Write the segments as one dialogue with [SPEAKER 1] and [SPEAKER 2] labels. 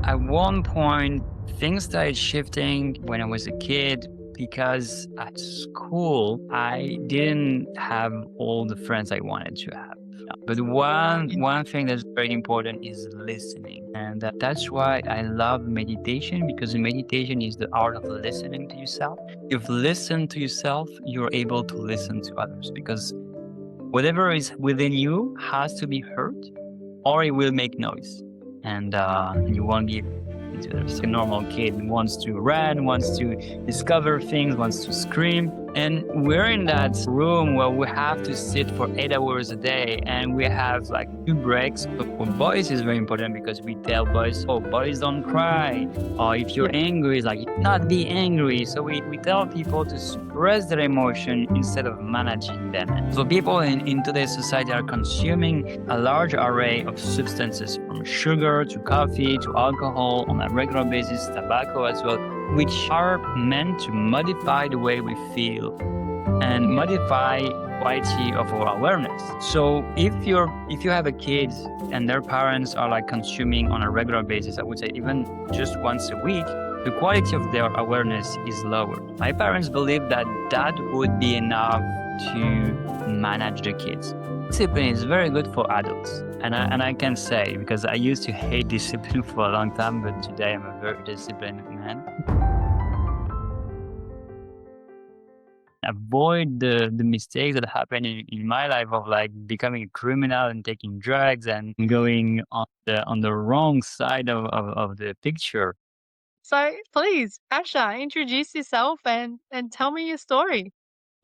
[SPEAKER 1] At one point, things started shifting when I was a kid because at school, I didn't have all the friends I wanted to have. But one thing that's very important is listening. And that's why I love meditation, because meditation is the art of listening to yourself. If you listen to yourself, you're able to listen to others, because whatever is within you has to be heard or it will make noise, and you won't be able to do it. So a normal kid wants to run, wants to discover things, wants to scream. And we're in that room where we have to sit for 8 hours a day and we have like 2 breaks. But for boys, it's very important because we tell boys, oh, boys don't cry. Or if you're angry, it's like, not be angry. So we tell people to suppress their emotion instead of managing them. So people in today's society are consuming a large array of substances, from sugar to coffee to alcohol on a regular basis, tobacco as well, which are meant to modify the way we feel and modify quality of our awareness. So if you have a kid and their parents are like consuming on a regular basis, I would say even just once a week, the quality of their awareness is lower. My parents believe that that would be enough to manage the kids. Discipline is very good for adults. And I can say, because I used to hate discipline for a long time, but today I'm a very disciplined man. Avoid the mistakes that happen in my life of like becoming a criminal and taking drugs and going on the wrong side of the picture.
[SPEAKER 2] So please, Asha, introduce yourself and tell me your story.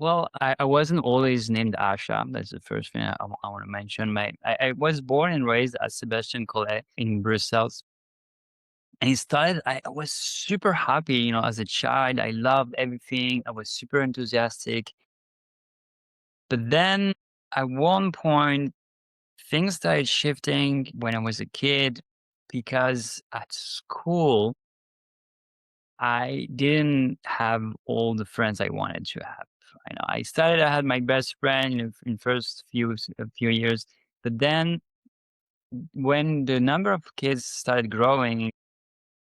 [SPEAKER 1] Well, I wasn't always named Asha. That's the first thing I want to mention. I was born and raised at Sebastian Collet in Brussels. And it started, I was super happy, as a child. I loved everything. I was super enthusiastic. But then at one point, things started shifting when I was a kid because at school, I didn't have all the friends I wanted to have. I had my best friend in first few years, but then when the number of kids started growing,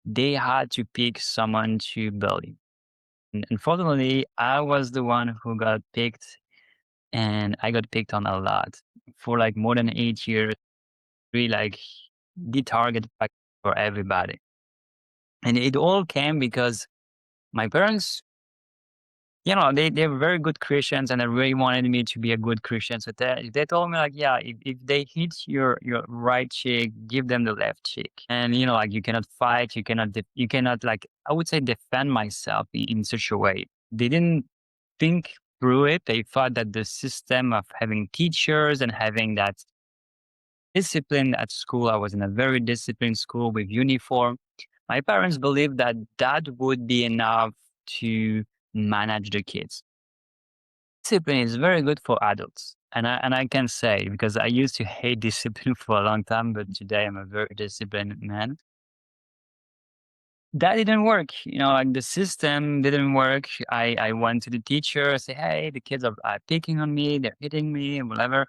[SPEAKER 1] they had to pick someone to bully. And unfortunately, I was the one who got picked, and I got picked on a lot for like more than 8 years. Really, like the target for everybody, and it all came because my parents, they were very good Christians, and they really wanted me to be a good Christian. So they told me like, yeah, if they hit your right cheek, give them the left cheek. And like you cannot fight, you cannot, like, I would say, defend myself in such a way. They didn't think through it. They thought that the system of having teachers and having that discipline at school, I was in a very disciplined school with uniform. My parents believed that that would be enough to manage the kids. Discipline is very good for adults. And I can say, because I used to hate discipline for a long time, but today I'm a very disciplined man. That didn't work. Like the system didn't work. I went to the teacher, I say, hey, the kids are picking on me, they're hitting me, and whatever.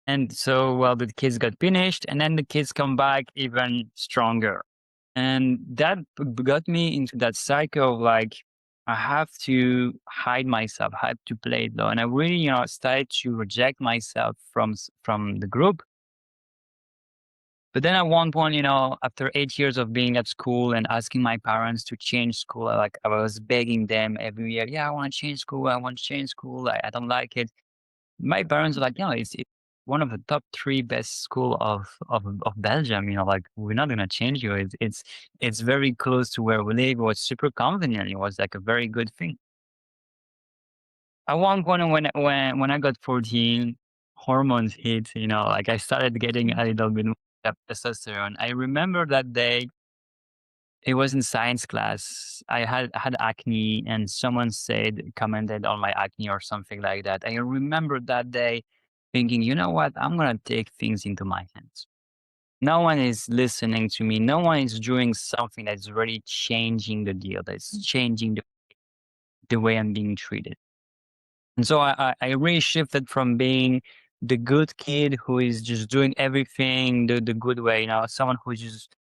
[SPEAKER 1] And so, well, the kids got finished, and then the kids come back even stronger. And that got me into that cycle of like, I have to hide myself, I have to play it low. And I really, started to reject myself from the group. But then at one point, after 8 years of being at school and asking my parents to change school, I was begging them every year, yeah, I want to change school. I want to change school. I don't like it. My parents were like, it's one of the top 3 best school of Belgium, like, we're not gonna change you. It's very close to where we live. It was super convenient. It was like a very good thing. At one point when I got 14, hormones hit, like I started getting a little bit more of testosterone. I remember that day, it was in science class. I had acne, and someone commented on my acne or something like that. I remember that day thinking, you know what? I'm gonna take things into my hands. No one is listening to me. No one is doing something that's really changing the deal. That's changing the way I'm being treated. And so I really shifted from being the good kid who is just doing everything the good way. Someone who's just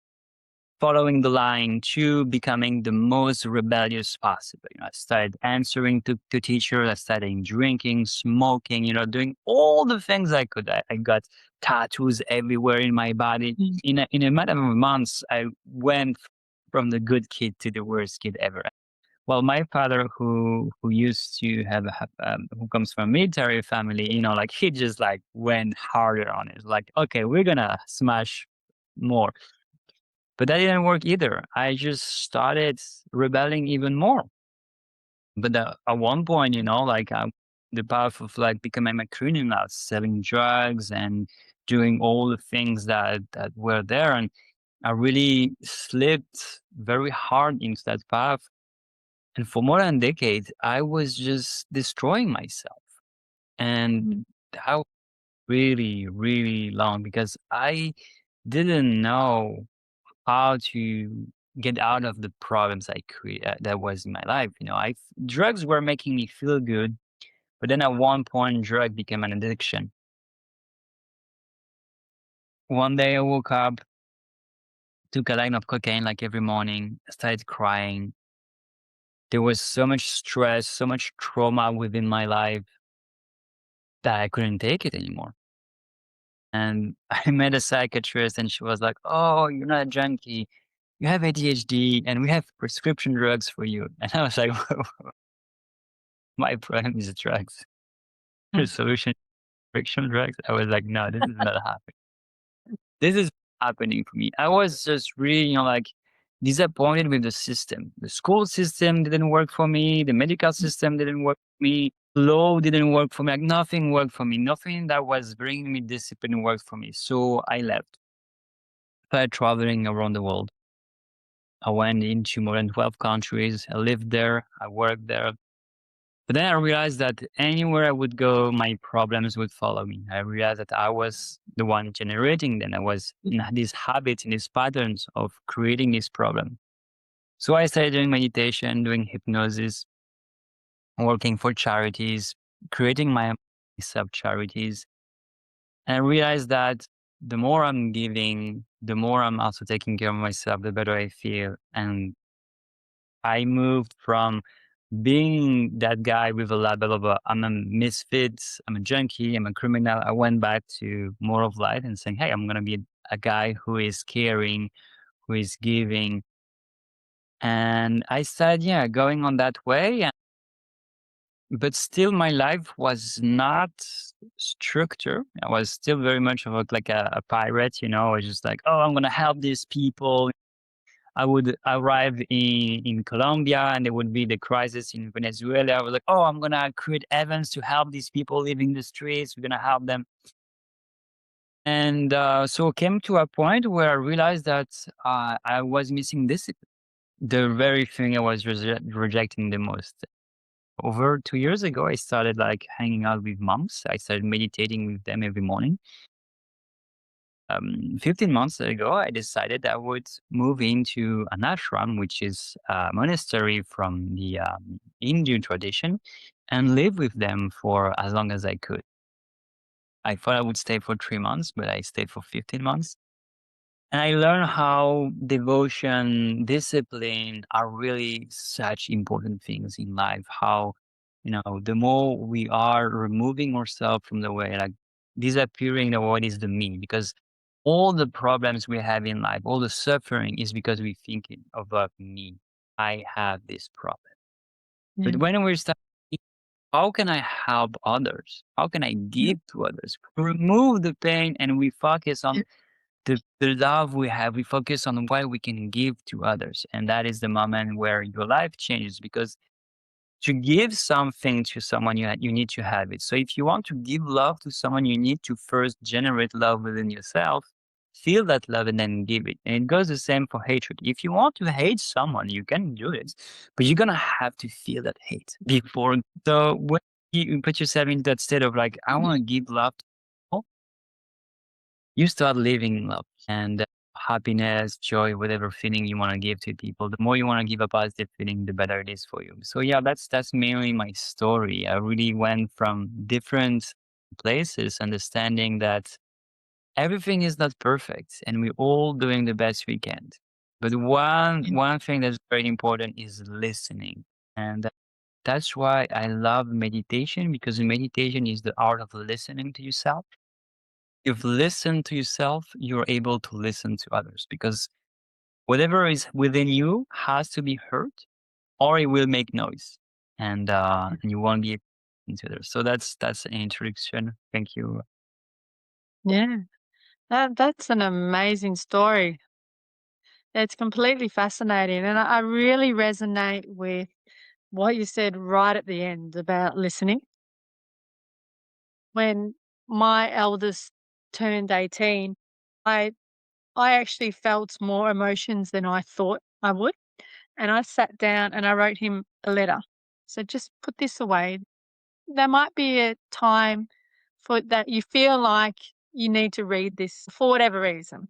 [SPEAKER 1] following the line to becoming the most rebellious possible. I started answering to teachers. I started drinking, smoking, doing all the things I could. I got tattoos everywhere in my body.
[SPEAKER 2] Mm.
[SPEAKER 1] In a matter of months, I went from the good kid to the worst kid ever. Well, my father, who used to who comes from a military family, like he just like went harder on it. Like, okay, we're gonna smash more, but that didn't work either. I just started rebelling even more. But at one point, like the path of like becoming a criminal, selling drugs and doing all the things that were there, and I really slipped very hard into that path. And for more than a decade, I was just destroying myself. And
[SPEAKER 2] Mhm.
[SPEAKER 1] that was really, really long because I didn't know how to get out of the problems that was in my life. Drugs were making me feel good, but then at one point, drug became an addiction. One day I woke up, took a line of cocaine like every morning, started crying. There was so much stress, so much trauma within my life that I couldn't take it anymore. And I met a psychiatrist and she was like, "Oh, you're not a junkie. You have ADHD and we have prescription drugs for you." And I was like, "My problem is drugs. The
[SPEAKER 2] Mm.
[SPEAKER 1] solution is prescription drugs." I was like, "No, this is not happening. This is happening for me." I was just really, like disappointed with the system. The school system didn't work for me. The medical system didn't work for me. Law didn't work for me. Like nothing worked for me. Nothing that was bringing me discipline worked for me. So I left. Started traveling around the world. I went into more than 12 countries. I lived there. I worked there. But then I realized that anywhere I would go, my problems would follow me. I realized that I was the one generating them. I was in these habits and these patterns of creating this problem. So I started doing meditation, doing hypnosis, working for charities, creating my self charities. And I realized that the more I'm giving, the more I'm also taking care of myself, the better I feel. And I moved from being that guy with a label of I'm a misfit, I'm a junkie, I'm a criminal. I went back to more of light and saying, hey, I'm gonna be a guy who is caring, who is giving. And I started, yeah, going on that way. But still my life was not structured. I was still very much of like a pirate, I was just like, oh, I'm gonna help these people. I would arrive in Colombia and there would be the crisis in Venezuela. I was like, oh, I'm going to create events to help these people living the streets. We're going to help them. And so it came to a point where I realized that I was missing discipline, the very thing I was rejecting the most. Over 2 years ago, I started like hanging out with monks. I started meditating with them every morning. 15 months ago, I decided I would move into an ashram, which is a monastery from the Hindu tradition, and live with them for as long as I could. I thought I would stay for 3 months, but I stayed for 15 months. And I learned how devotion, discipline are really such important things in life. How, the more we are removing ourselves from the way, like disappearing the what is the me, because all the problems we have in life, all the suffering is because we think about me. I have this problem. But
[SPEAKER 2] Yeah.
[SPEAKER 1] when we start, how can I help others? How can I
[SPEAKER 2] Yeah.
[SPEAKER 1] give to others? Remove the pain and we focus on the love we have, we focus on what we can give to others. And that is the moment where your life changes because to give something to someone, you need to have it. So if you want to give love to someone, you need to first generate love within yourself, feel that love, and then give it. And it goes the same for hatred. If you want to hate someone, you can do it, but you're going to have to feel that hate before. So when you put yourself in that state of like, I want to give love to people, you start living love and happiness, joy, whatever feeling you want to give to people. The more you want to give a positive feeling, the better it is for you. So yeah, that's mainly my story. I really went from different places, understanding that everything is not perfect, and we're all doing the best we can. But one thing that's very important is listening. And that's why I love meditation, because meditation is the art of listening to yourself. If you listen to yourself, you're able to listen to others, because whatever is within you has to be heard or it will make noise, and you won't be able to listen to others. So that's an introduction. Thank you.
[SPEAKER 2] Yeah, that's an amazing story. It's completely fascinating, and I really resonate with what you said right at the end about listening. When my eldest turned 18, I I actually felt more emotions than I thought I would, and I sat down and I wrote him a letter. So just put this away. There might be a time for that you feel like you need to read this for whatever reason.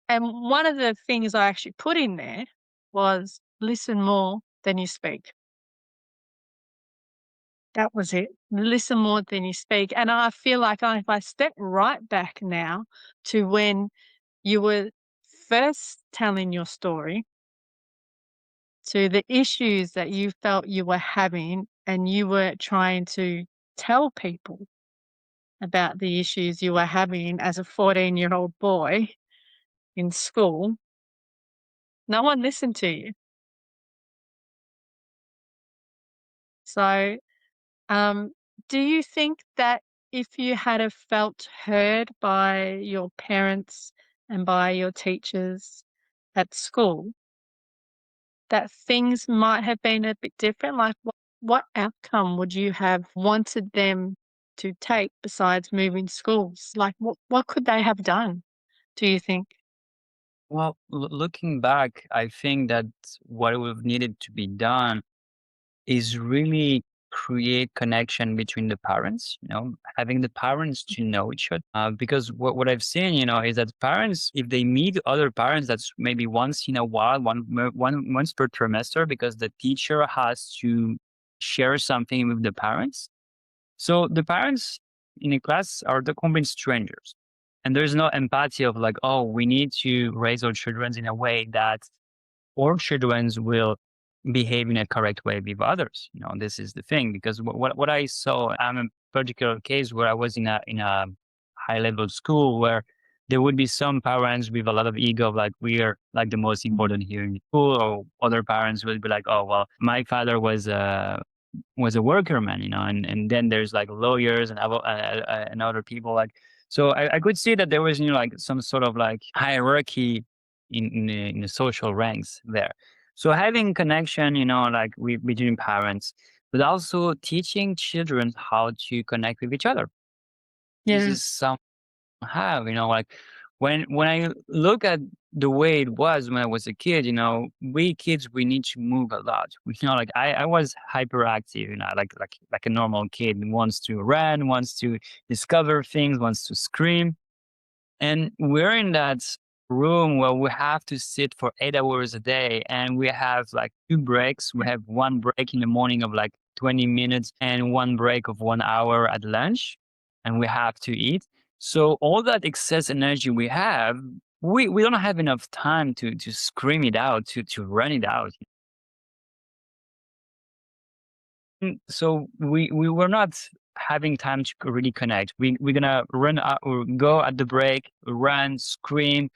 [SPEAKER 2] And one of the things I actually put in there was listen more than you speak. That was it. Listen more than you speak. And I feel like if I step right back now to when you were first telling your story, to the issues that you felt you were having, and you were trying to tell people about the issues you were having as a 14-year-old boy in school, no one listened to you. So, um, do you think that if you had have felt heard by your parents and by your teachers at school, that things might have been a bit different? Like, what outcome would you have wanted them to take besides moving schools? Like, what could they have done, do you think?
[SPEAKER 1] Well, looking back, I think that what would have needed to be done is really create connection between the parents, having the parents to know each other. Because what I've seen, is that parents, if they meet other parents, that's maybe once in a while, once per trimester, because the teacher has to share something with the parents. So the parents in a class are the complete strangers. And there's no empathy of like, oh, we need to raise our children in a way that or children will behave in a correct way with others. This is the thing, because what I saw, I'm a particular case where I was in a high level school where there would be some parents with a lot of ego, like we are like the most important here in the school, or other parents will be like, oh well, my father was a worker man, and then there's like lawyers and other people like. So I could see that there was like some sort of like hierarchy in the social ranks there. So having connection, like between parents, but also teaching children how to connect with each other. This
[SPEAKER 2] Yeah,
[SPEAKER 1] is some have, like when I look at the way it was when I was a kid, we kids we need to move a lot. Like I was hyperactive, like a normal kid, wants to run, wants to discover things, wants to scream. And we're in that room where we have to sit for 8 hours a day, and we have like two breaks. We have one break in the morning of like 20 minutes and one break of 1 hour at lunch, and we have to eat. So all that excess energy we have, we don't have enough time to scream it out, to run it out. So we were not having time to really connect. We're gonna run out or go at the break, run, scream,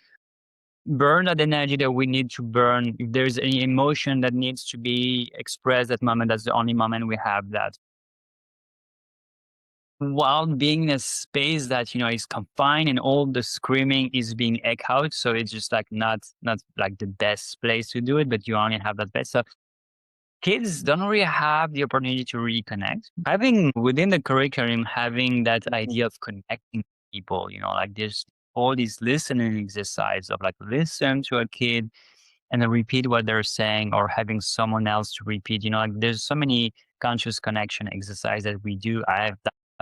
[SPEAKER 1] burn that energy that we need to burn. If there's any emotion that needs to be expressed at moment, that's the only moment we have that. While being in a space that is confined and all the screaming is being echoed, so it's just like not like the best place to do it, but you only have that best. So kids don't really have the opportunity to reconnect. Having within the curriculum, having that idea of connecting people, like there's all these listening exercise of like listen to a kid and then repeat what they're saying, or having someone else to repeat. Like there's so many conscious connection exercise that we do. I've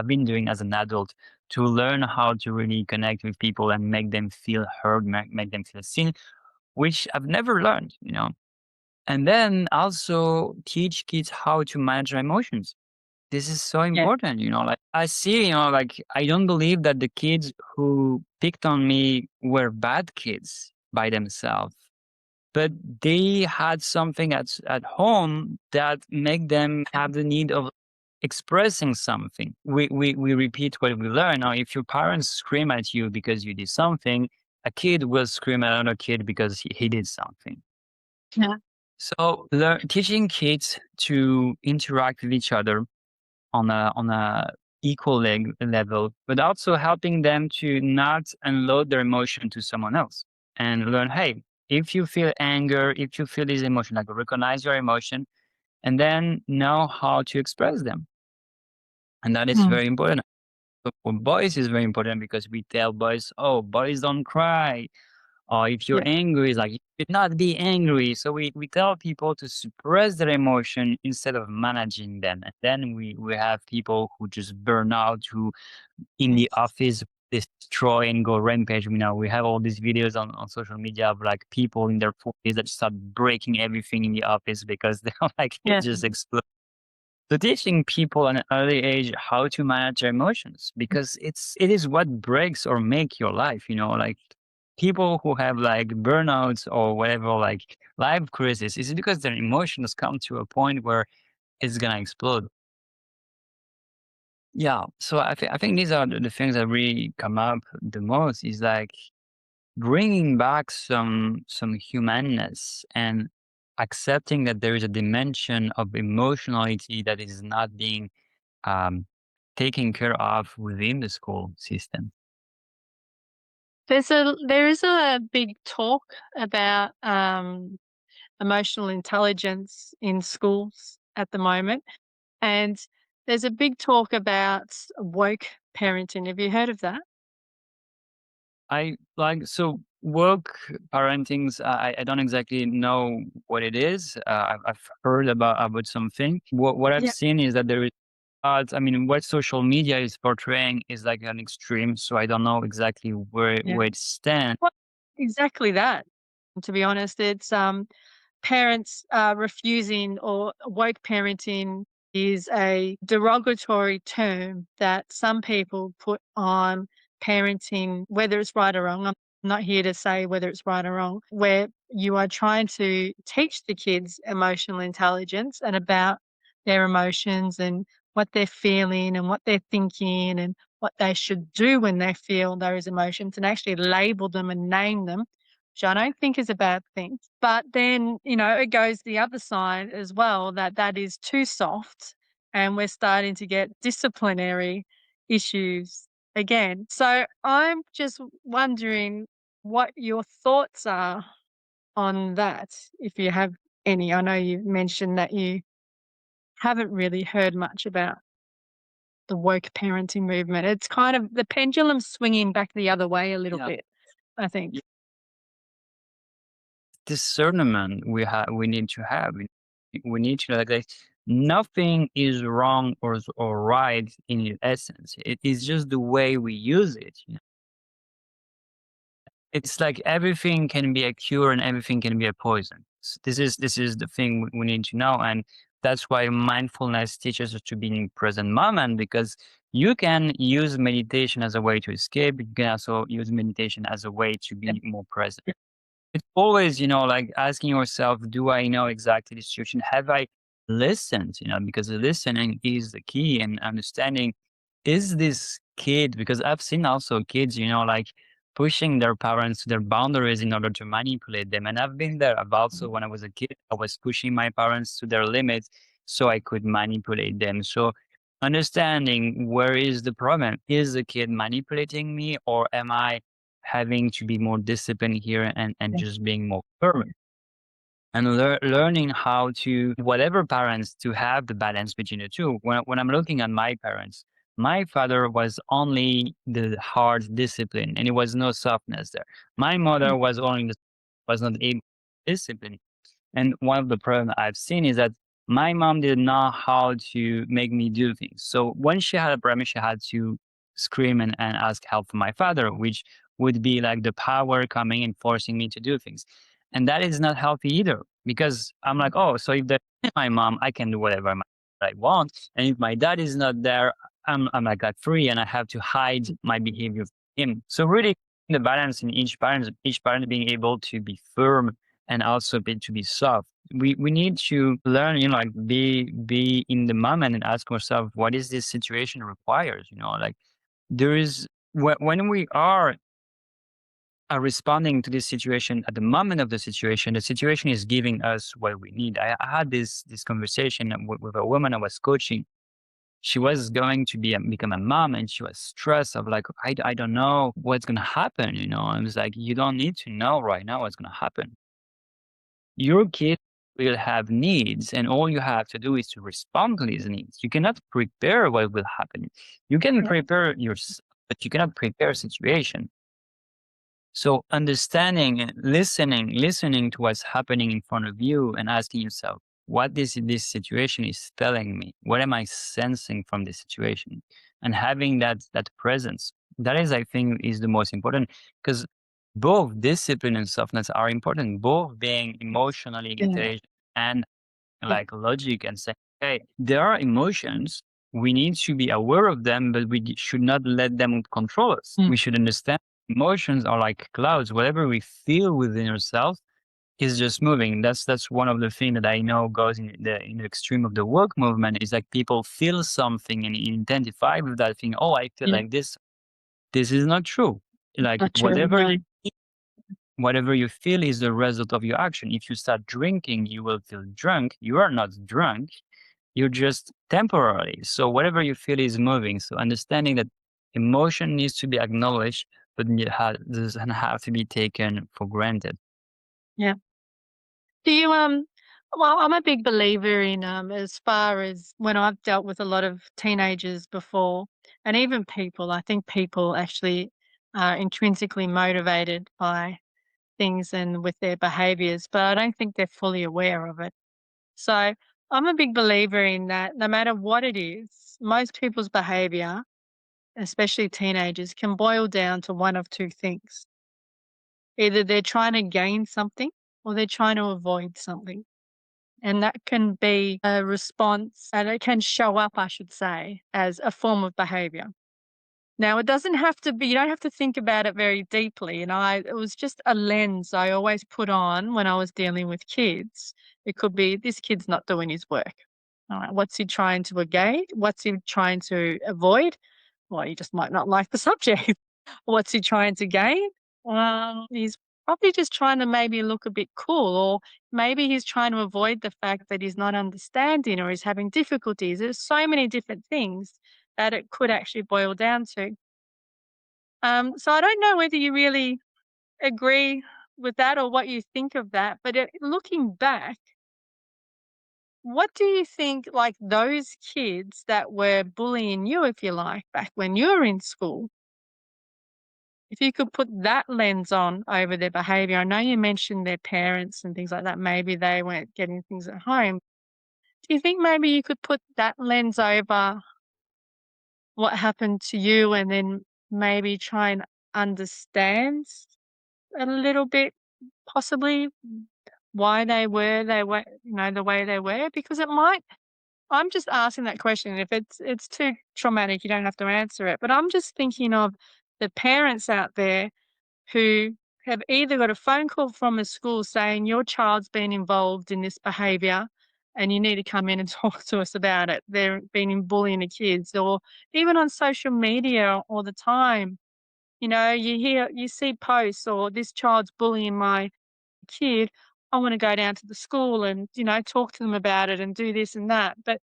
[SPEAKER 1] been doing as an adult to learn how to really connect with people and make them feel heard, make them feel seen, which I've never learned. And then also teach kids how to manage their emotions. This is so
[SPEAKER 2] yeah,
[SPEAKER 1] important. Like I see, like I don't believe that the kids who picked on me were bad kids by themselves, but they had something at home that make them have the need of expressing something. We repeat what we learn. Now, if your parents scream at you because you did something, a kid will scream at another kid because he did something.
[SPEAKER 2] Yeah.
[SPEAKER 1] So teaching kids to interact with each other on a equal level, but also helping them to not unload their emotion to someone else and learn, hey, if you feel anger, if you feel this emotion, like recognize your emotion and then know how to express them. And that is
[SPEAKER 2] Mm.
[SPEAKER 1] very important. So for boys, is very important because we tell boys, oh, boys don't cry. Or if you're
[SPEAKER 2] Yeah.
[SPEAKER 1] angry, it's like you should not be angry. So we tell people to suppress their emotion instead of managing them. And then we have people who just burn out, who in the
[SPEAKER 2] Yes.
[SPEAKER 1] office destroy and go rampage. You know, we have all these videos on social media of like people in their 40s that start breaking everything in the office because they're like it
[SPEAKER 2] Yeah.
[SPEAKER 1] just explodes. So teaching people at an early age how to manage their emotions because it is what breaks or make your life, like people who have like burnouts or whatever, like life crisis, is because their emotions come to a point where it's gonna explode. Yeah. So I think these are the things that really come up the most is like bringing back some humanness and accepting that there is a dimension of emotionality that is not being um, taken care of within the school system.
[SPEAKER 2] There is a big talk about emotional intelligence in schools at the moment, and there's a big talk about woke parenting. Have you heard of that?
[SPEAKER 1] I like so work parentings. I don't exactly know what it is. I've heard about something. What I've
[SPEAKER 2] Yeah.
[SPEAKER 1] seen is that there is. I mean, what social media is portraying is like an extreme. So I don't know exactly
[SPEAKER 2] Yeah.
[SPEAKER 1] where it stands.
[SPEAKER 2] Well, exactly that. To be honest, it's parents refusing or woke parenting is a derogatory term that some people put on parenting, whether it's right or wrong. I'm not here to say whether it's right or wrong, where you are trying to teach the kids emotional intelligence and about their emotions and what they're feeling and what they're thinking and what they should do when they feel those emotions and actually label them and name them, which I don't think is a bad thing. But then, it goes the other side as well that that is too soft and we're starting to get disciplinary issues again. So I'm just wondering what your thoughts are on that, if you have any. I know you mentioned that you haven't really heard much about the woke parenting movement. It's kind of the pendulum swinging back the other way a little
[SPEAKER 1] Yeah.
[SPEAKER 2] bit, I think.
[SPEAKER 1] Discernment we need to have. We need to like nothing is wrong or right in its essence. It is just the way we use it. It's like everything can be a cure and everything can be a poison. This is the thing we need to know, and that's why mindfulness teaches us to be in present moment because you can use meditation as a way to escape. You can also use meditation as a way to
[SPEAKER 2] Yeah.
[SPEAKER 1] be more present. It's always, like asking yourself, do I know exactly the situation? Have I listened? Because the listening is the key and understanding is this kid, because I've seen also kids, like pushing their parents to their boundaries in order to manipulate them. And I've been there. I've also, when I was a kid, I was pushing my parents to their limits so I could manipulate them. So understanding where is the problem? Is the kid manipulating me or am I having to be more disciplined here and
[SPEAKER 2] Yeah.
[SPEAKER 1] just being more firm and learning how to whatever parents to have the balance between the two. When I'm looking at my parents, my father was only the hard discipline and it was no softness there. My mother
[SPEAKER 2] Mm.
[SPEAKER 1] was not able to discipline. And one of the problems I've seen is that my mom didn't know how to make me do things. So when she had a problem, she had to scream and ask help from my father, which would be like the power coming and forcing me to do things. And that is not healthy either because I'm like, oh, so if that's my mom, I can do whatever I want. And if my dad is not there, I'm like free and I have to hide my behavior from him. So really the balance in each parent being able to be firm and also to be soft. We need to learn, like be in the moment and ask ourselves, what is this situation requires? Like there is when we are responding to this situation at the moment of the situation is giving us what we need. I had this conversation with a woman I was coaching. She was going to become a mom, and she was stressed of like, I don't know what's going to happen. I was like, you don't need to know right now what's going to happen. Your kid will have needs, and all you have to do is to respond to these needs. You cannot prepare what will happen. You can
[SPEAKER 2] Yeah.
[SPEAKER 1] prepare yourself, but you cannot prepare a situation. So understanding and listening to what's happening in front of you and asking yourself, what this situation is telling me? What am I sensing from this situation? And having that presence, that is, I think, is the most important, because both discipline and softness are important, both being emotionally
[SPEAKER 2] Yeah.
[SPEAKER 1] intelligent and
[SPEAKER 2] Yeah.
[SPEAKER 1] like logic and say, hey, there are emotions. We need to be aware of them, but we should not let them control us.
[SPEAKER 2] Mm.
[SPEAKER 1] We should understand emotions are like clouds. Whatever we feel within ourselves is just moving. That's one of the things that I know goes in the extreme of the work movement is like people feel something and identify with that thing. Oh, I feel
[SPEAKER 2] Yeah.
[SPEAKER 1] like this. This is not true. Like
[SPEAKER 2] Not true. No.
[SPEAKER 1] whatever you feel is the result of your action. If you start drinking, you will feel drunk. You are not drunk. You're just temporarily. So whatever you feel is moving. So understanding that emotion needs to be acknowledged, but it doesn't have to be taken for granted.
[SPEAKER 2] Yeah. Do you, well, I'm a big believer in, as far as when I've dealt with a lot of teenagers before, and even people, I think people actually are intrinsically motivated by things and with their behaviors, but I don't think they're fully aware of it. So I'm a big believer in that no matter what it is, most people's behavior, especially teenagers, can boil down to one of two things. Either they're trying to gain something or they're trying to avoid something. And that can be a response, and it can show up, I should say, as a form of behavior. Now, it doesn't have to be, you don't have to think about it very deeply. It was just a lens I always put on when I was dealing with kids. It could be this kid's not doing his work. All right, what's he trying to engage? What's he trying to avoid? Well, he just might not like the subject. What's he trying to gain? He's probably just trying to maybe look a bit cool, or maybe he's trying to avoid the fact that he's not understanding or he's having difficulties. There's so many different things that it could actually boil down to. So I don't know whether you really agree with that or what you think of that, but looking back, what do you think, like those kids that were bullying you, if you like, back when you were in school, if you could put that lens on over their behavior? I know you mentioned their parents and things like that. Maybe they weren't getting things at home. Do you think maybe you could put that lens over what happened to you and then maybe try and understand a little bit, possibly, why they were, the way they were? Because it might, I'm just asking that question. If it's too traumatic, you don't have to answer it. But I'm just thinking of the parents out there who have either got a phone call from a school saying your child's been involved in this behaviour and you need to come in and talk to us about it. They're been bullying the kids, or even on social media all the time. You see posts, or this child's bullying my kid. I want to go down to the school and, talk to them about it and do this and that. But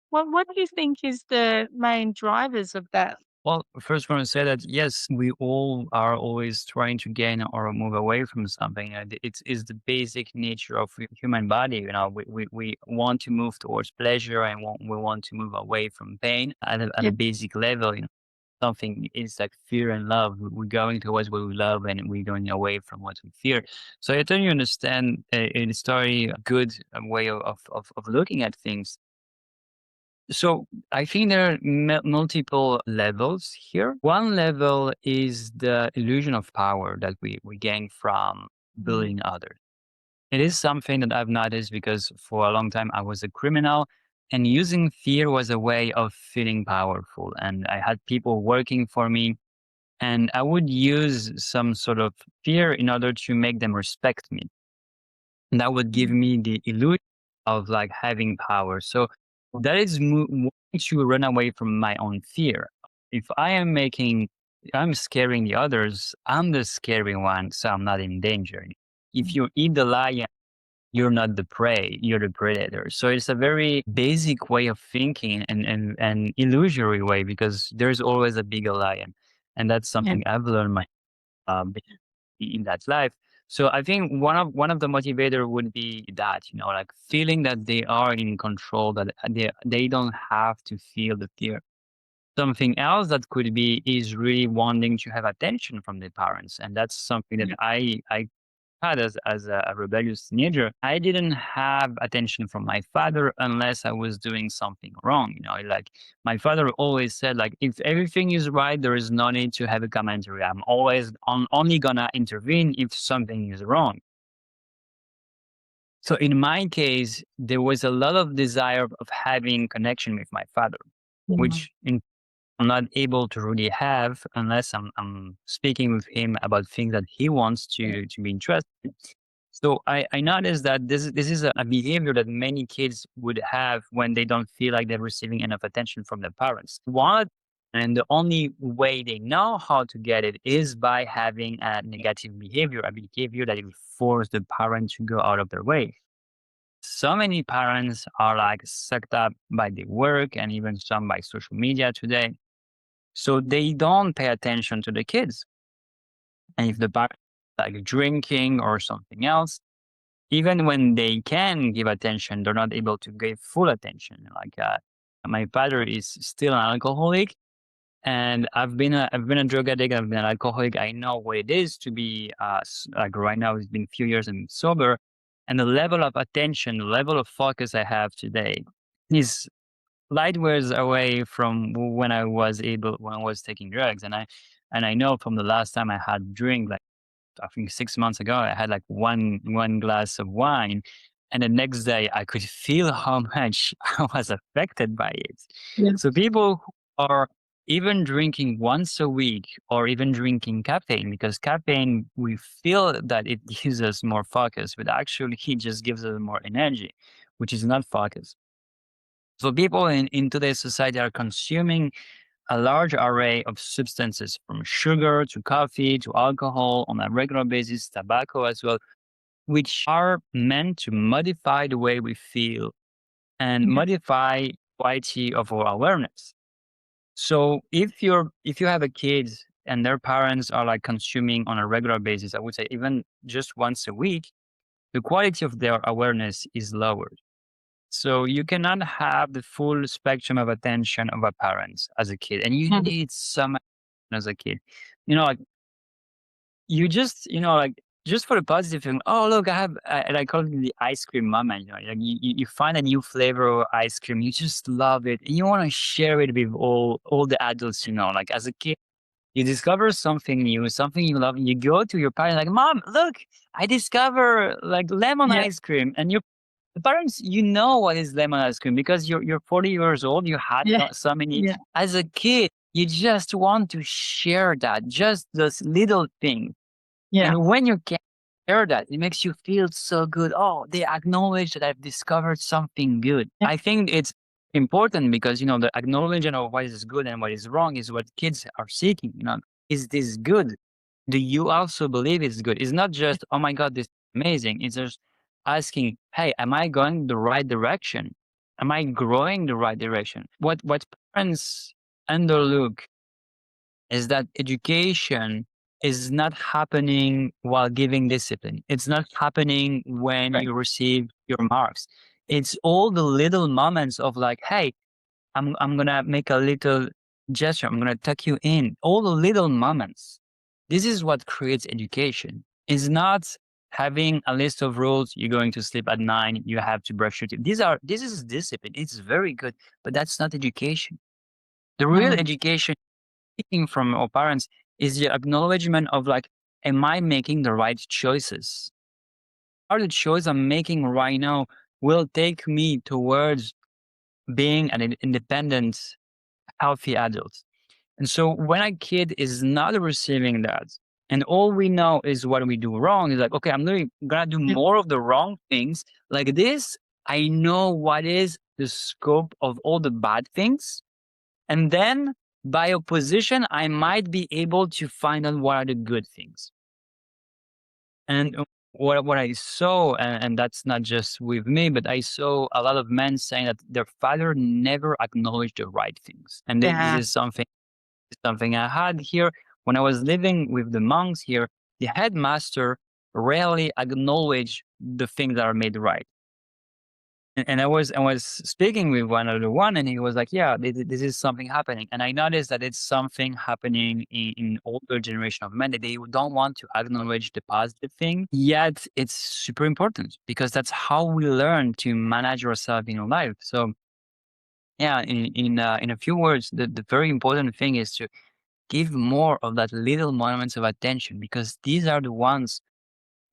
[SPEAKER 2] what do you think is the main drivers of that?
[SPEAKER 1] Well, first, I want to say that yes, we all are always trying to gain or move away from something. It's the basic nature of human body. We want to move towards pleasure, and we want to move away from pain at
[SPEAKER 2] Yeah.
[SPEAKER 1] a basic level. Something is like fear and love. We're going towards what we love, and we're going away from what we fear. So I totally understand in a story, a good way of looking at things. So I think there are multiple levels here. One level is the illusion of power that we gain from
[SPEAKER 2] Mm.
[SPEAKER 1] bullying others. It is something that I've noticed because for a long time I was a criminal, and using fear was a way of feeling powerful. And I had people working for me and I would use some sort of fear in order to make them respect me. And that would give
[SPEAKER 2] Mm.
[SPEAKER 1] me the illusion of like having power. So that is wanting to run away from my own fear. If I'm scaring the others, I'm the scary one, so I'm not in danger. If
[SPEAKER 2] Mm.
[SPEAKER 1] you eat the lion, you're not the prey, you're the predator. So it's a very basic way of thinking and illusory way because there's always a bigger lion. And that's
[SPEAKER 2] Yeah.
[SPEAKER 1] something I've learned um, in that life. So I think one of the motivator would be that, like feeling that they are in control, that they don't have to feel the fear. Something else that could be is really wanting to have attention from the parents, and that's something that
[SPEAKER 2] Yeah.
[SPEAKER 1] I had as a rebellious teenager. I didn't have attention from my father unless I was doing something wrong. Like my father always said, like if everything is right, there is no need to have a commentary. I'm always only gonna intervene if something is wrong. So in my case, there was a lot of desire of having connection with my father,
[SPEAKER 2] Mm.
[SPEAKER 1] which I'm not able to really have unless I'm speaking with him about things that he wants
[SPEAKER 2] Yeah.
[SPEAKER 1] to be interested in. So I noticed that this is a behavior that many kids would have when they don't feel like they're receiving enough attention from their parents. And the only way they know how to get it is by having a negative behavior, a behavior that will force the parent to go out of their way. So many parents are like sucked up by the work and even some by social media today. So they don't pay attention to the kids. And if the parent like drinking or something else, even when they can give attention, they're not able to give full attention. Like my father is still an alcoholic, and I've been a drug addict. I've been an alcoholic. I know what it is to be like right now. It's been a few years and sober, and the level of attention, the level of focus I have today is light years away from when I was taking drugs. And I know from the last time I had drink, like I think 6 months ago, I had like one glass of wine, and the next day I could feel how much I was affected by it.
[SPEAKER 2] Yeah.
[SPEAKER 1] So people who are even drinking once a week or even drinking caffeine, because caffeine, we feel that it gives us more focus, but actually it just gives us more energy, which is not focus. So people in today's society are consuming a large array of substances from sugar to coffee to alcohol on a regular basis, tobacco as well, which are meant to modify the way we feel and
[SPEAKER 2] Yeah.
[SPEAKER 1] modify quality of our awareness. So if you have a kid and their parents are like consuming on a regular basis, I would say even just once a week, the quality of their awareness is lower. So you cannot have the full spectrum of attention of a parent as a kid, and you
[SPEAKER 2] Mm.
[SPEAKER 1] need some as a kid. Like like just for the positive thing. Oh, look, I call it the ice cream moment. Like you find a new flavor of ice cream, you just love it, and you want to share it with all the adults. Like as a kid, you discover something new, something you love, and you go to your parents like, "Mom, look, I discover like lemon
[SPEAKER 2] Yeah.
[SPEAKER 1] ice cream," and the parents, what is lemon ice cream because you're 40 years old. You had
[SPEAKER 2] Yeah.
[SPEAKER 1] so many
[SPEAKER 2] Yeah.
[SPEAKER 1] as a kid. You just want to share that, just those little things.
[SPEAKER 2] Yeah.
[SPEAKER 1] And when you can share that, it makes you feel so good. Oh, they acknowledge that I've discovered something good.
[SPEAKER 2] Yeah.
[SPEAKER 1] I think it's important because, the acknowledgement of what is good and what is wrong is what kids are seeking. Is this good? Do you also believe it's good? It's not just, oh my God, this is amazing. It's just asking, hey, am I going the right direction? Am I growing the right direction? What parents underlook is that education is not happening while giving discipline. It's not happening when
[SPEAKER 2] Right.
[SPEAKER 1] you receive your marks. It's all the little moments of like, hey, I'm gonna make a little gesture. I'm gonna tuck you in. All the little moments. This is what creates education. It's not having a list of rules. You're going to sleep at 9. You have to brush your teeth. This is discipline. It's very good, but that's not education. The real
[SPEAKER 2] Mm.
[SPEAKER 1] education seeking from our parents is the acknowledgement of like, am I making the right choices? Are the choices I'm making right now will take me towards being an independent, healthy adult? And so when a kid is not receiving that, and all we know is what we do wrong, is like, okay, gonna do
[SPEAKER 2] Yep.
[SPEAKER 1] more of the wrong things. Like this, I know what is the scope of all the bad things. And then by opposition, I might be able to find out what are the good things. And what I saw, and that's not just with me, but I saw a lot of men saying that their father never acknowledged the right things. And this
[SPEAKER 2] Yeah.
[SPEAKER 1] is something I had here when I was living with the monks here. The headmaster rarely acknowledged the things that are made right. And I was speaking with one other one, and he was like, "Yeah, this is something happening." And I noticed that it's something happening in older generation of men that they don't want to acknowledge the positive thing. Yet it's super important because that's how we learn to manage ourselves in life. So yeah, in a few words, the very important thing is to give more of that little moments of attention because these are the ones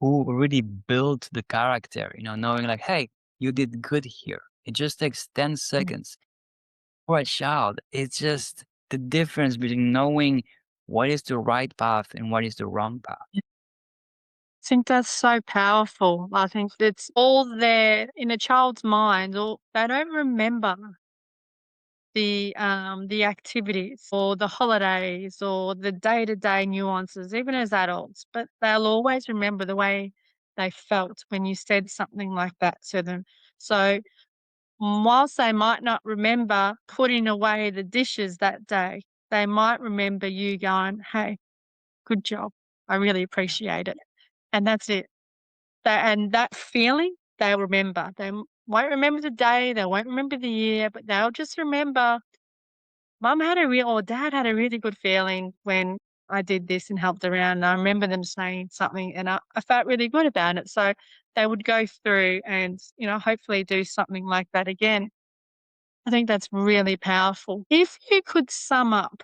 [SPEAKER 1] who really built the character, knowing like, hey, you did good here. It just takes 10
[SPEAKER 2] Mm.
[SPEAKER 1] seconds for a child. It's just the difference between knowing what is the right path and what is the wrong path.
[SPEAKER 2] I think that's so powerful. I think it's all there in a child's mind, or they don't remember the activities or the holidays or the day-to-day nuances, even as adults, but they'll always remember the way they felt when you said something like that to them. So, whilst they might not remember putting away the dishes that day, they might remember you going, "Hey, good job. I really appreciate it." And that's it. And that feeling, they'll remember. Won't remember the day, they won't remember the year, but they'll just remember mum had a real or dad had a really good feeling when I did this and helped around, and I remember them saying something, and I felt really good about it, so they would go through and, hopefully do something like that again. I think that's really powerful. If you could sum up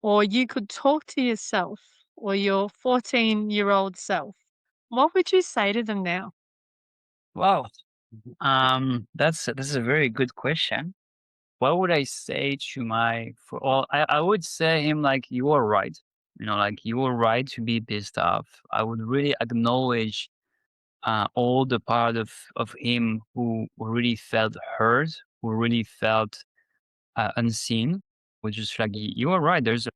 [SPEAKER 2] or you could talk to yourself or your 14-year-old self, what would you say to them now?
[SPEAKER 1] Wow. This is a very good question. What would I say to my for all I would say him like you are right. Like you were right to be pissed off. I would really acknowledge all the part of him who really felt hurt, who really felt unseen, which is like you are right. There's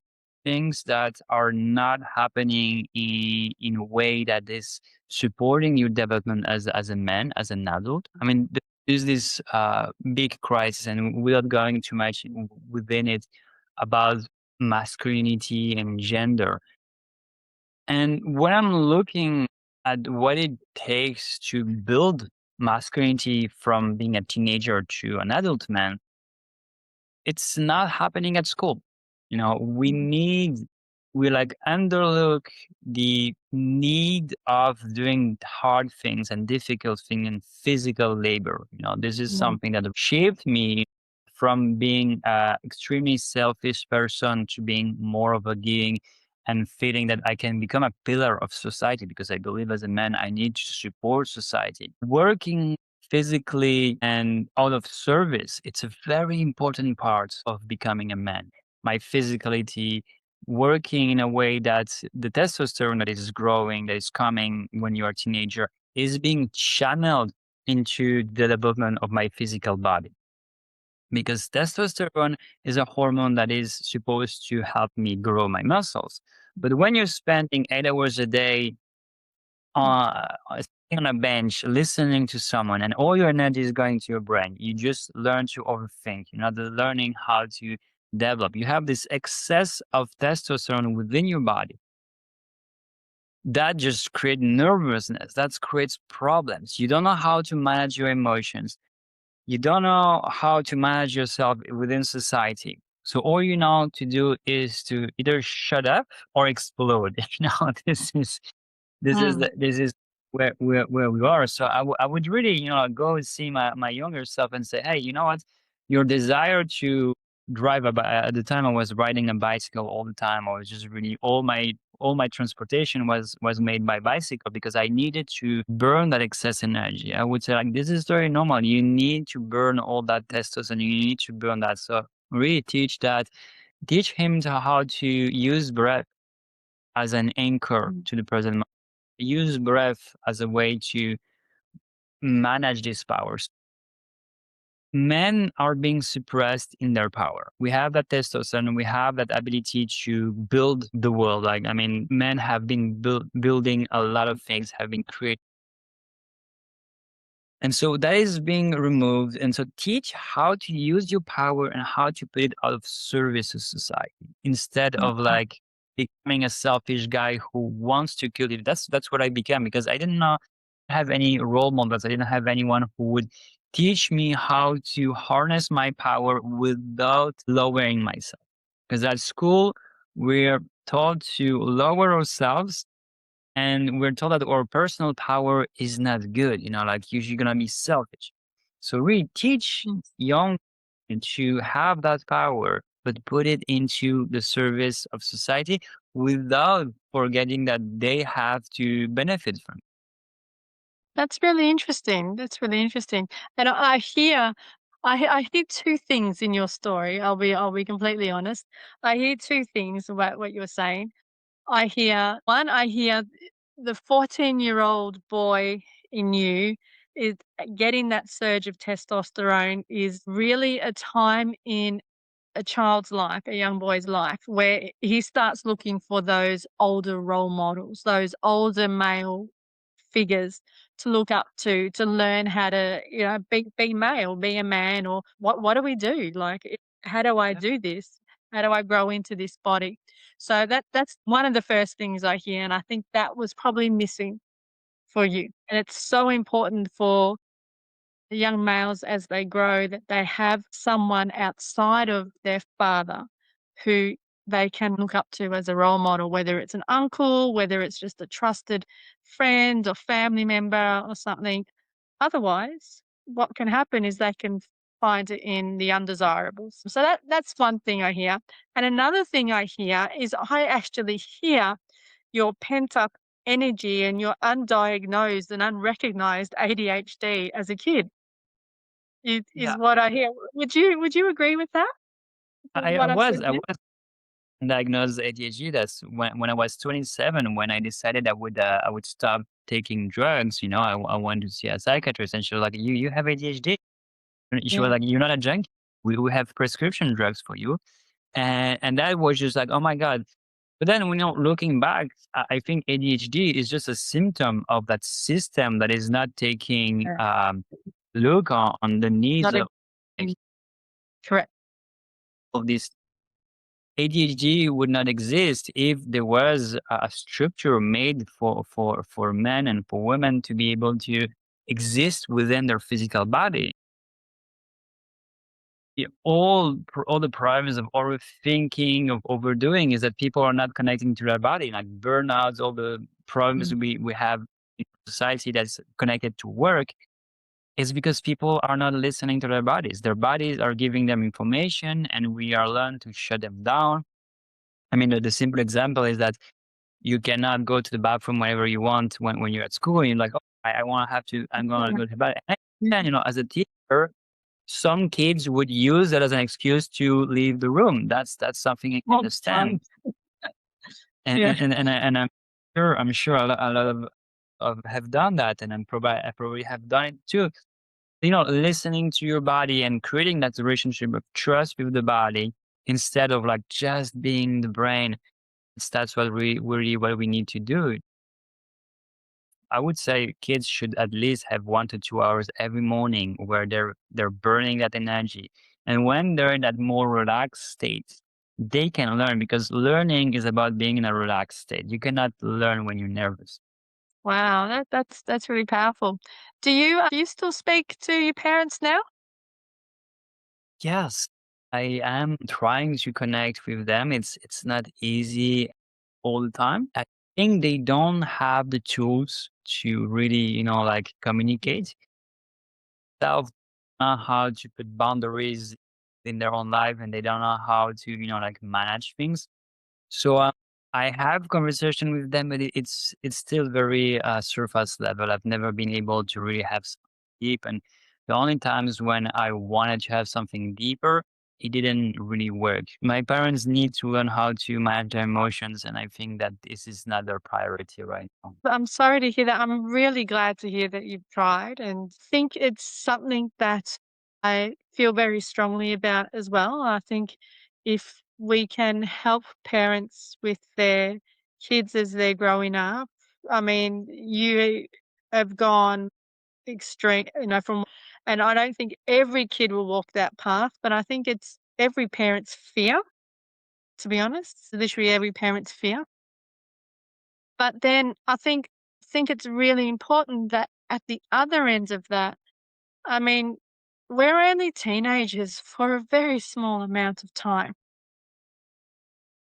[SPEAKER 1] things that are not happening in a way that is supporting your development as a man, as an adult. I mean, there's this big crisis, and without going too much within it, about masculinity and gender. And when I'm looking at what it takes to build masculinity from being a teenager to an adult man, it's not happening at school.
[SPEAKER 2] Mhm.
[SPEAKER 1] We like underlook the need of doing hard things and difficult things and physical labor. This is
[SPEAKER 2] Yeah.
[SPEAKER 1] something that shaped me from being a extremely selfish person to being more of a giving and feeling that I can become a pillar of society because I believe as a man I need to support society. Working physically and out of service, it's a very important part of becoming a man. My physicality, working in a way that the testosterone that is growing, that is coming when you're a teenager, is being channeled into the development of my physical body. Because testosterone is a hormone that is supposed to help me grow my muscles. But when you're spending 8 hours a day sitting on a bench, listening to someone, and all your energy is going to your brain. You just learn to overthink. You're not learning how to develop. You have this excess of testosterone within your body that just creates nervousness. That creates problems. You don't know how to manage your emotions. You don't know how to manage yourself within society. So all you know to do is to either shut up or explode. This
[SPEAKER 2] Mm.
[SPEAKER 1] this is where we are. So I would really, go and see my younger self and say, hey, you know what? Your desire to drive at the time I was riding a bicycle all the time. I was just really all my transportation was made by bicycle because I needed to burn that excess energy. I would say like this is very normal. You need to burn all that testosterone. You need to burn that. So really teach him to how to use breath as an anchor
[SPEAKER 2] Mm.
[SPEAKER 1] to the present moment. Use breath as a way to manage these powers. Men are being suppressed in their power. We have that testosterone, we have that ability to build the world. Like, I mean, men have been building a lot of things, have been creating. And so that is being removed. And so teach how to use your power and how to put it out of service to society instead of
[SPEAKER 2] Okay.
[SPEAKER 1] like becoming a selfish guy who wants to kill you. That's what I became because I didn't have any role models. I didn't have anyone who would teach me how to harness my power without lowering myself. Because at school, we're taught to lower ourselves and we're told that our personal power is not good, like you're gonna be selfish. So we teach
[SPEAKER 2] Mm.
[SPEAKER 1] young to have that power, but put it into the service of society without forgetting that they have to benefit from it.
[SPEAKER 2] That's really interesting. That's really interesting. And I hear I hear 2 things in your story. I'll be completely honest. I hear 2 things about what you're saying. I hear 1, I hear the 14-year-old boy in you is getting that surge of testosterone is really a time in a child's life, a young boy's life, where he starts looking for those older role models, those older male figures to look up to learn how to, be male, be a man, or what do we do? Like, how do I
[SPEAKER 1] Yeah.
[SPEAKER 2] do this? How do I grow into this body? So that's one of the first things I hear, and I think that was probably missing for you. And it's so important for the young males as they grow that they have someone outside of their father who they can look up to as a role model, whether it's an uncle, whether it's just a trusted friend or family member or something. Otherwise, what can happen is they can find it in the undesirables. So that's one thing I hear. And another thing I hear is I actually hear your pent up energy and your undiagnosed and unrecognized ADHD as a kid. Is
[SPEAKER 1] Yeah.
[SPEAKER 2] what I hear. Would you agree with that? With
[SPEAKER 1] I, I
[SPEAKER 2] what I've
[SPEAKER 1] was
[SPEAKER 2] said
[SPEAKER 1] I
[SPEAKER 2] there?
[SPEAKER 1] was diagnosed ADHD. That's when I was 27, when I decided I would stop taking drugs. I wanted to see a psychiatrist, and she was like, "You have ADHD." And she was
[SPEAKER 2] Yeah.
[SPEAKER 1] like, "You're not a junkie. We have prescription drugs for you." And that was just like, oh my god. But then looking back, I think ADHD is just a symptom of that system that is not taking
[SPEAKER 2] Yeah.
[SPEAKER 1] look on the needs
[SPEAKER 2] Not a
[SPEAKER 1] of like,
[SPEAKER 2] mm, correct.
[SPEAKER 1] of this. ADHD would not exist if there was a structure made for men and for women to be able to exist within their physical body. Yeah, all the problems of overthinking, of overdoing, is that people are not connecting to their body, like burnouts, all the problems
[SPEAKER 2] Mm.
[SPEAKER 1] we have in society that's connected to work is because people are not listening to their bodies. Their bodies are giving them information, and we are learned to shut them down. I mean, the simple example is that you cannot go to the bathroom whenever you want when you're at school, and you're like, oh, I want to have to, I'm going to
[SPEAKER 2] Yeah.
[SPEAKER 1] go to the bathroom.
[SPEAKER 2] Yeah.
[SPEAKER 1] And, as a teacher, some kids would use that as an excuse to leave the room. That's something I can
[SPEAKER 2] All the
[SPEAKER 1] understand,
[SPEAKER 2] time. Yeah.
[SPEAKER 1] and I'm sure a lot of have done that, and I probably have done it too. Listening to your body and creating that relationship of trust with the body instead of like just being the brain. That's what we really what we need to do. I would say kids should at least have 1 to 2 hours every morning where they're burning that energy. And when they're in that more relaxed state, they can learn because learning is about being in a relaxed state. You cannot learn when you're nervous.
[SPEAKER 2] Wow, that's really powerful. Do you still speak to your parents now?
[SPEAKER 1] Yes, I am trying to connect with them. It's not easy all the time. I think they don't have the tools to really, like communicate. They'll know how to put boundaries in their own life, and they don't know how to, like manage things. So I have conversation with them, but it's still very surface level. I've never been able to really have something deep, and the only times when I wanted to have something deeper it didn't really work. My parents need to learn how to manage their emotions, and I think that this is not their priority right now.
[SPEAKER 2] But I'm sorry to hear that. I'm really glad to hear that you've tried and think it's something that I feel very strongly about as well. I think if we can help parents with their kids as they're growing up, I mean, you have gone extreme, from, and I don't think every kid will walk that path, but I think it's every parent's fear, to be honest, literally every parent's fear. But then I think it's really important that at the other ends of that, I mean, we're only teenagers for a very small amount of time,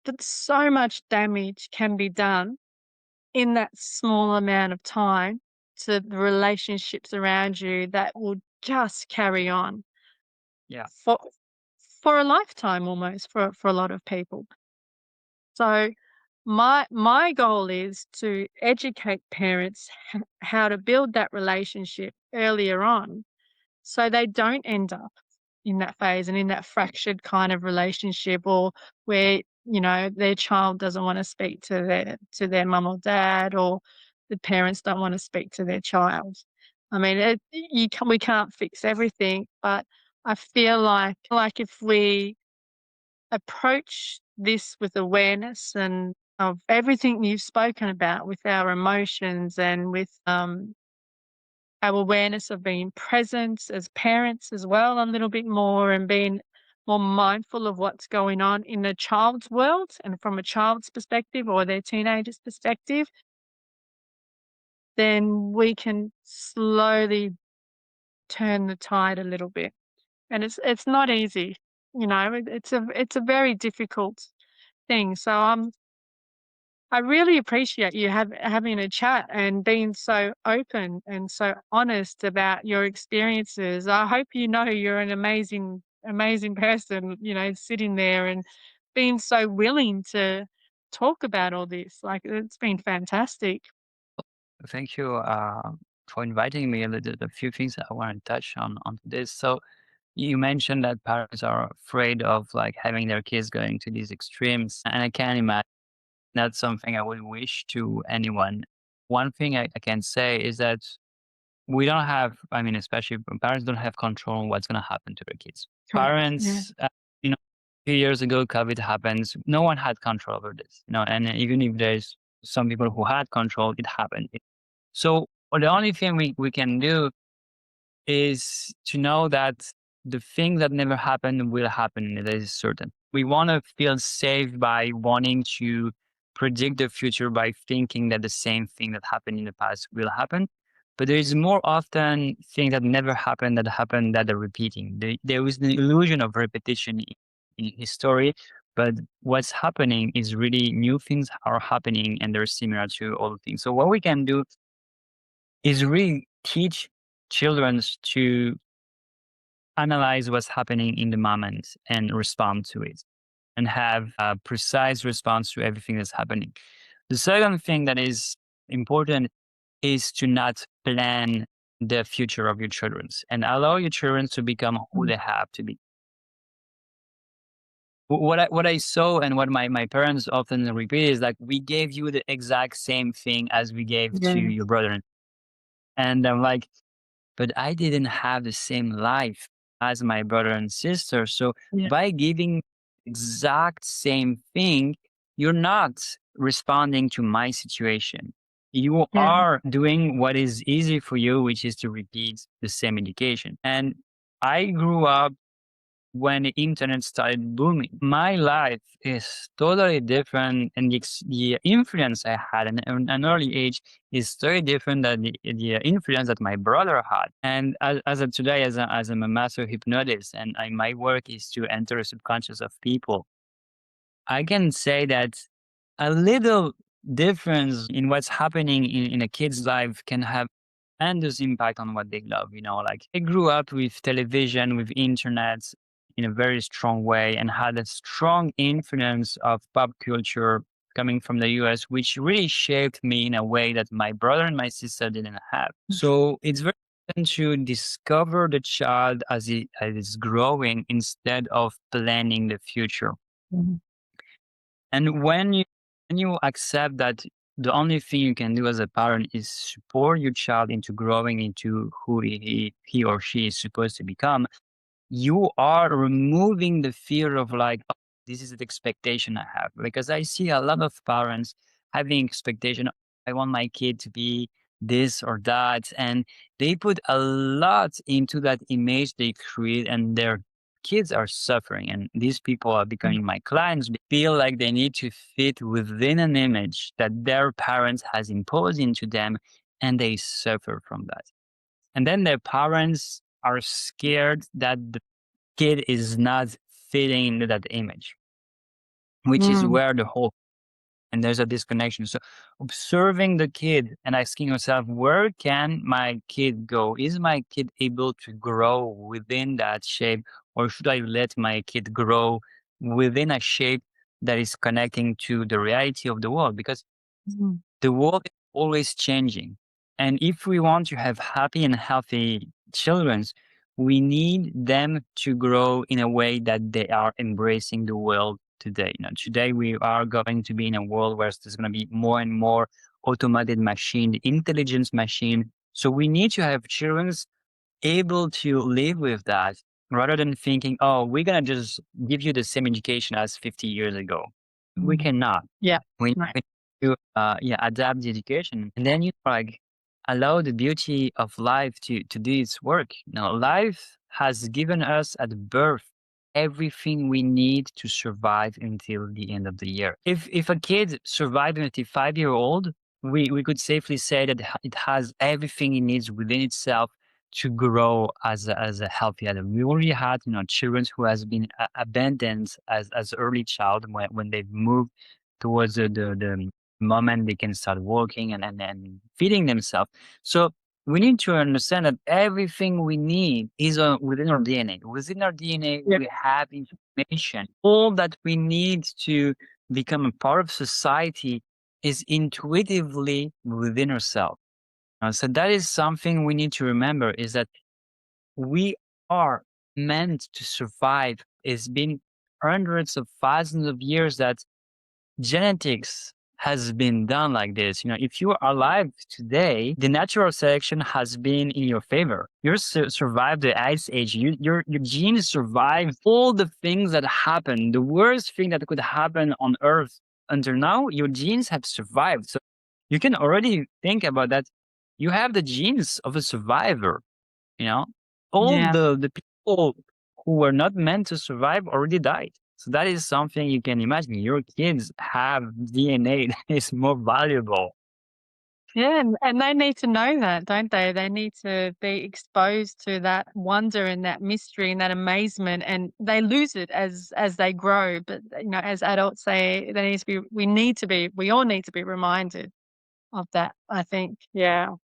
[SPEAKER 2] but so much damage can be done in that small amount of time to the relationships around you that will just carry on
[SPEAKER 1] Yeah.
[SPEAKER 2] for a lifetime almost for a lot of people. So my goal is to educate parents how to build that relationship earlier on so they don't end up in that phase and in that fractured kind of relationship, or where, their child doesn't want to speak to their mum or dad, or the parents don't want to speak to their child. I mean, we can't fix everything, but I feel like if we approach this with awareness and of everything you've spoken about with our emotions and with our awareness of being present as parents as well a little bit more, and being more mindful of what's going on in the child's world and from a child's perspective or their teenager's perspective, then we can slowly turn the tide a little bit. And it's not easy, it's a very difficult thing. So I really appreciate you having a chat and being so open and so honest about your experiences. I hope you know you're an amazing, amazing person, sitting there and being so willing to talk about all this. Like, it's been fantastic.
[SPEAKER 1] Thank you for inviting me. A few things I want to touch on this. So you mentioned that parents are afraid of like having their kids going to these extremes, and I can't imagine that's something I would wish to anyone. One thing I can say is that we don't have, I mean, especially parents don't have control on what's going to happen to their kids.
[SPEAKER 2] Correct. Yeah.
[SPEAKER 1] Parents, a few years ago, COVID happens. No one had control over this, and even if there's some people who had control, it happened. So the only thing we can do is to know that the thing that never happened will happen. That is certain. We want to feel safe by wanting to predict the future by thinking that the same thing that happened in the past will happen. But there is more often things that never happened that happen that are repeating. There is the illusion of repetition in history, but what's happening is really new things are happening and they're similar to old things. So what we can do is really teach children to analyze what's happening in the moment and respond to it and have a precise response to everything that's happening. The second thing that is important is to not plan the future of your children and allow your children to become who
[SPEAKER 2] Mm.
[SPEAKER 1] they have to be. What I saw and what my parents often repeat is like, we gave you the exact same thing as we gave to
[SPEAKER 2] Yeah.
[SPEAKER 1] your brother. And I'm like, but I didn't have the same life as my brother and sister. So
[SPEAKER 2] Yeah.
[SPEAKER 1] by giving exact same thing, you're not responding to my situation. You
[SPEAKER 2] Yeah.
[SPEAKER 1] are doing what is easy for you, which is to repeat the same education. And I grew up when the internet started booming. My life is totally different, and the influence I had in an early age is very different than the influence that my brother had. And as of today, as I'm a master hypnotist, and my work is to enter the subconscious of people, I can say that a little difference in what's happening in a kid's life can have tremendous impact on what they love. Like I grew up with television, with internet in a very strong way and had a strong influence of pop culture coming from the US, which really shaped me in a way that my brother and my sister didn't have. So it's very And to discover the child as it as it's growing instead of planning the future.
[SPEAKER 2] Mhm.
[SPEAKER 1] And when you accept that the only thing you can do as a parent is support your child into growing into who he or she is supposed to become, you are removing the fear of like, "Oh, this is the expectation I have." Because I see a lot of parents having expectation. I want my kid to be this or that, and they put a lot into that image they create, and their kids are suffering. And these people are
[SPEAKER 2] Mm.
[SPEAKER 1] becoming my clients. They feel like they need to fit within an image that their parents has imposed into them, and they suffer from that. And then their parents are scared that the kid is not fitting into that image, which is
[SPEAKER 2] Mm.
[SPEAKER 1] where the whole and there's a disconnection. So observing the kid and asking yourself, where can my kid go? Is my kid able to grow within that shape? Or should I let my kid grow within a shape that is connecting to the reality of the world? Because
[SPEAKER 2] Mhm.
[SPEAKER 1] the world is always changing. And if we want to have happy and healthy children, we need them to grow in a way that they are embracing the world today. Today we are going to be in a world where there's going to be more and more automated machine, intelligence machine. So we need to have children able to live with that rather than thinking, oh, we're going to just give you the same education as 50 years ago. We
[SPEAKER 2] Mm.
[SPEAKER 1] cannot.
[SPEAKER 2] Yeah.
[SPEAKER 1] We
[SPEAKER 2] Right.
[SPEAKER 1] need to adapt the education, and then you like allow the beauty of life to do its work. Life has given us at birth everything we need to survive until the end of the year. If a kid survived until 5 year old, we could safely say that it has everything it needs within itself to grow as a healthy adult. We already had children who has been abandoned as early child when they've moved towards the moment they can start working and feeding themselves. So we need to understand that everything we need is within our DNA. Within our DNA,
[SPEAKER 2] Yeah.
[SPEAKER 1] we have information. All that we need to become a part of society is intuitively within ourselves. So that is something we need to remember is that we are meant to survive. It's been hundreds of thousands of years that genetics has been done like this. If you are alive today, the natural selection has been in your favor. You survived the ice age. Your genes survived all the things that happened. The worst thing that could happen on Earth until now, your genes have survived. So you can already think about that. You have the genes of a survivor. You know, all
[SPEAKER 2] Yeah.
[SPEAKER 1] the people who were not meant to survive already died. So that is something you can imagine. Your kids have DNA that is more valuable.
[SPEAKER 2] Yeah, and they need to know that, don't they? They need to be exposed to that wonder and that mystery and that amazement, and they lose it as they grow. But as adults, they need to be. We need to be. We all need to be reminded of that. I think. Yeah,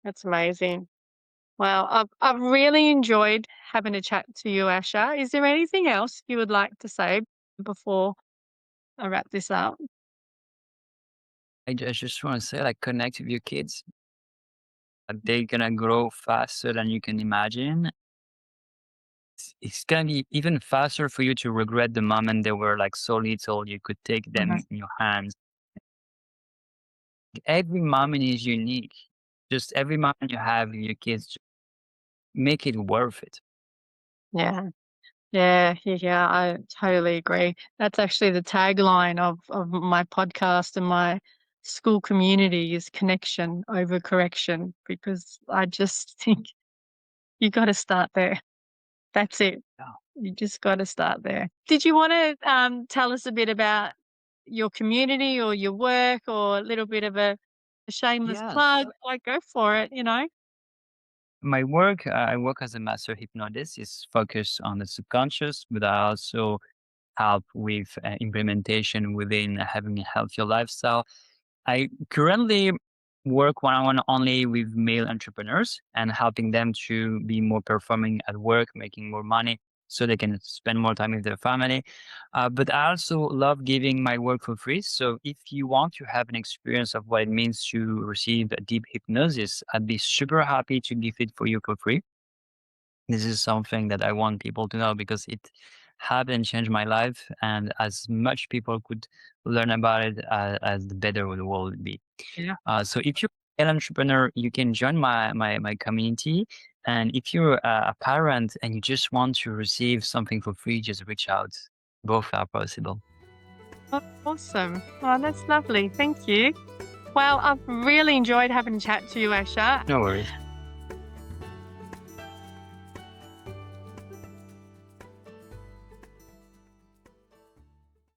[SPEAKER 2] that's amazing. Well, I've really enjoyed having a chat to you, Asha. Is there anything else you would like to say before I wrap this up?
[SPEAKER 1] I just want to say, like, connect with your kids. They're gonna grow faster than you can imagine. It's gonna be even faster for you to regret the moment they were like so little. You could take them
[SPEAKER 2] Mhm.
[SPEAKER 1] in your hands. Every moment is unique. Just every moment you have with your kids, make it worth it.
[SPEAKER 2] Yeah. Yeah, I totally agree. That's actually the tagline of my podcast and my school community is connection over correction because I just think you got to start there. That's it.
[SPEAKER 1] Yeah.
[SPEAKER 2] You just got to start there. Did you want to tell us a bit about your community or your work or a little bit of a shameless plug?
[SPEAKER 1] Yes.
[SPEAKER 2] Like, go for it.
[SPEAKER 1] My work, I work as a master hypnotist, is focused on the subconscious, but I also help with implementation within having a healthier lifestyle. I currently work one on one only with male entrepreneurs and helping them to be more performing at work, making more money. so they can spend more time with their family. But I also love giving my work for free. So if you want to have an experience of what it means to receive a deep hypnosis, I'd be super happy to give it for you for free. This is something that I want people to know because it have and changed my life, and as much people could learn about it, as the better the world would be.
[SPEAKER 2] Yeah.
[SPEAKER 1] So if you're an entrepreneur, you can join my community, and if you're a parent and you just want to receive something for free, just reach out. Both are possible.
[SPEAKER 2] Oh, awesome. Oh, that's lovely. Thank you. Well, I've really enjoyed having a chat to you, Asha.
[SPEAKER 1] No worries.